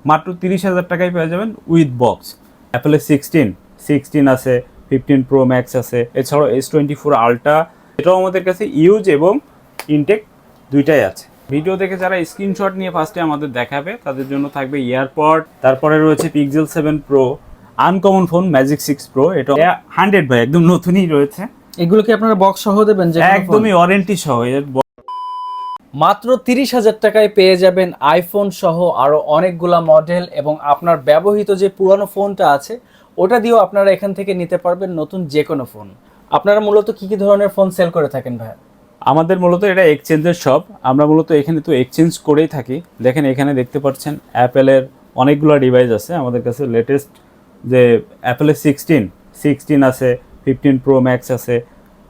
মাত্র 30,000 টাকায় পেয়ে যাবেন উইথ বক্স। অ্যাপেলের 16 আছে, 15 প্রো ম্যাক্স আছে, এছাড়াও S24 আলট্রা, এটাও আমাদের কাছে ইউজ এবং ইনটেক দুইটাই আছে। ভিডিও দেখে যারা স্ক্রিনশট নিয়ে ফার্স্টে আমাদের দেখাবে তাদের জন্য থাকবে ইয়ারপড, তারপরে রয়েছে pixel 7 pro, uncommon phone magic 6 pro, এটা 100 ভাই একদম নতুনই রয়েছে। এগুলো কি আপনারা বক্স সহ দেবেন? একদমই ওয়ারেন্টি সহ। মাত্র 30,000 টাকায় পেয়ে যাবেন আইফোন সহ আরো অনেকগুলা মডেল, এবং আপনার ব্যবহৃত যে পুরানো ফোনটা আছে ওটা দিয়েও আপনারা এখান থেকে নিতে পারবেন নতুন যে কোনো ফোন। আপনারা মূলত কি কি ধরনের ফোন সেল করে থাকেন ভাই? আমাদের মূলত এটা এক্সচেঞ্জের শপ। আমরা মূলত এখানে তো এক্সচেঞ্জ করেই থাকি। দেখেন এখানে দেখতে পাচ্ছেন অ্যাপেলের অনেকগুলো ডিভাইস আছে আমাদের কাছে। লেটেস্ট যে অ্যাপেলের 16 আছে, 15 প্রো ম্যাক্স আছে,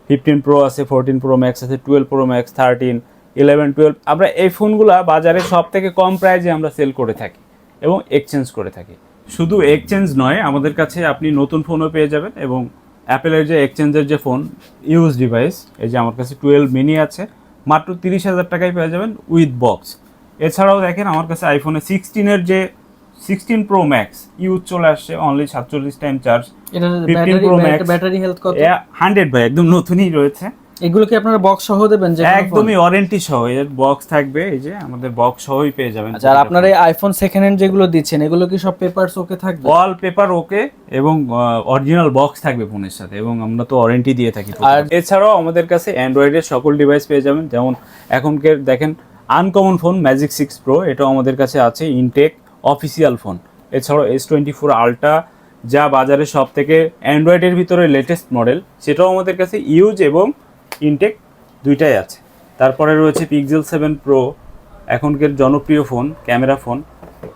15 প্রো আছে, 14 প্রো ম্যাক্স আছে, 12 প্রো ম্যাক্স, 13, 11, 12। আমরা এই ফোনগুলা বাজারে সব থেকে কম প্রাইসে আমরা সেল করে থাকি এবং এক্সচেঞ্জ করে থাকি। শুধু এক্সচেঞ্জ নয়, আমাদের কাছে আপনি নতুন ফোনও পেয়ে যাবেন, এবং অ্যাপেলের যে এক্সচেঞ্জের যে ফোন ইউজ ডিভাইস, এই যে আমার কাছে 12 মিনি আছে, মাত্র 30,000 টাকায় পেয়ে যাবেন উইথ বক্স। এছাড়াও দেখেন আমার কাছে আইফোনে 16-এর যে 16 প্রো ম্যাক্স ইউজ চলে আসছে, only 47 time charge. 15 pro max battery health কত? 100 ভাই একদম নতুনই রয়েছে। এগুলো কি আপনারা বক্স সহ দেবেন? একদমই ওয়ারেন্টি সহ এর বক্স থাকবে, এই যে আমাদের বক্স সহই পেয়ে যাবেন। আচ্ছা, আর আপনারা এই আইফোন সেকেন্ড হ্যান্ড যেগুলো দিচ্ছেন এগুলো কি সব পেপারস ওকে থাকবে? অল পেপার ওকে, এবং অরিজিনাল বক্স থাকবে ফোনের সাথে, এবং আমরা তো ওয়ারেন্টি দিয়ে থাকি। আর এছাড়াও আমাদের কাছে অ্যান্ড্রয়েডের সকল ডিভাইস পেয়ে যাবেন, যেমন এখনকার দেখেন আনকমন ফোন ম্যাজিক 6 প্রো, এটাও আমাদের কাছে আছে, ইনটেক অফিসিয়াল ফোন। এছাড়াও S24 আলট্রা, যা বাজারে সব থেকে অ্যান্ড্রয়েডের ভিতরে লেটেস্ট মডেল, সেটাও আমাদের কাছে ইউজ এবং ইনটেক দুইটাই আছে। তারপরে রয়েছে পিক্সেল 7 প্রো, এখনকার জনপ্রিয় ফোন, ক্যামেরা ফোন।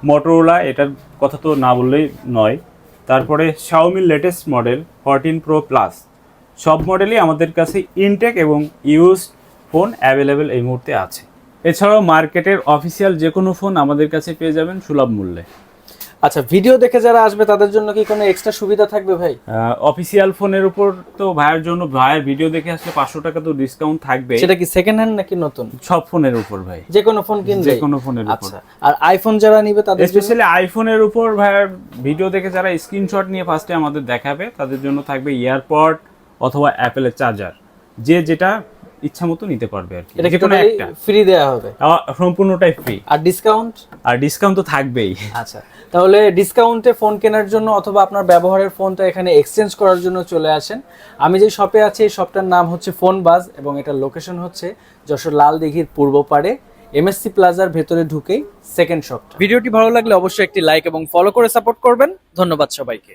মোটরোলা, এটার কথা তো না বললেই নয়। তারপরে শাওমির লেটেস্ট মডেল 14 প্রো প্লাস, সব মডেলই আমাদের কাছে ইনটেক এবং ইউজ ফোন অ্যাভেলেবেল এই মুহূর্তে আছে। এছাড়াও মার্কেটের অফিসিয়াল যে কোনো ফোন আমাদের কাছে পেয়ে যাবেন সুলভ মূল্যে। আচ্ছা, ভিডিও দেখে যারা আসবে তাদের জন্য কি কোনো এক্সট্রা সুবিধা থাকবে ভাই? অফিসিয়াল ফোনের উপর তো ভাইয়ের জন্য, ভাইয়ের ভিডিও দেখে আসলে 500 টাকা তো ডিসকাউন্ট থাকবে। সেটা কি সেকেন্ড হ্যান্ড নাকি নতুন? সব ফোনের উপর ভাই, যে কোনো ফোন কিনলে? যে কোনো ফোনের উপর। আচ্ছা, আর আইফোন যারা নিবে তাদের জন্য? স্পেশালি আইফোনের উপর ভাইয়ের ভিডিও দেখে যারা স্ক্রিনশট নিয়ে ফার্স্টে আমাদের দেখাবে তাদের জন্য থাকবে ইয়ারপড অথবা অ্যাপেলের চার্জার, যে যেটা ইচ্ছা মতো নিতে পারবে আর কি। এটা কি টোটালি ফ্রি দেয়া হবে? সম্পূর্ণটাই ফ্রি। আর ডিসকাউন্ট? আর ডিসকাউন্ট তো থাকবেই। আচ্ছা, তাহলে ডিসকাউন্টে ফোন কেনার জন্য অথবা আপনার ব্যবহারের ফোনটা এখানে এক্সচেঞ্জ করার জন্য চলে আসেন। আমি যে শপে আছি এই শপটার নাম হচ্ছে ফোন বাজ, এবং এটার লোকেশন হচ্ছে যশোর লাল দিঘির পূর্ব পাড়ে MSC প্লাজার ভেতরে ঢুকেই সেকেন্ড শপ। ভিডিওটি ভালো লাগলে অবশ্যই একটি লাইক এবং ফলো করে সাপোর্ট করবেন। ধন্যবাদ সবাইকে।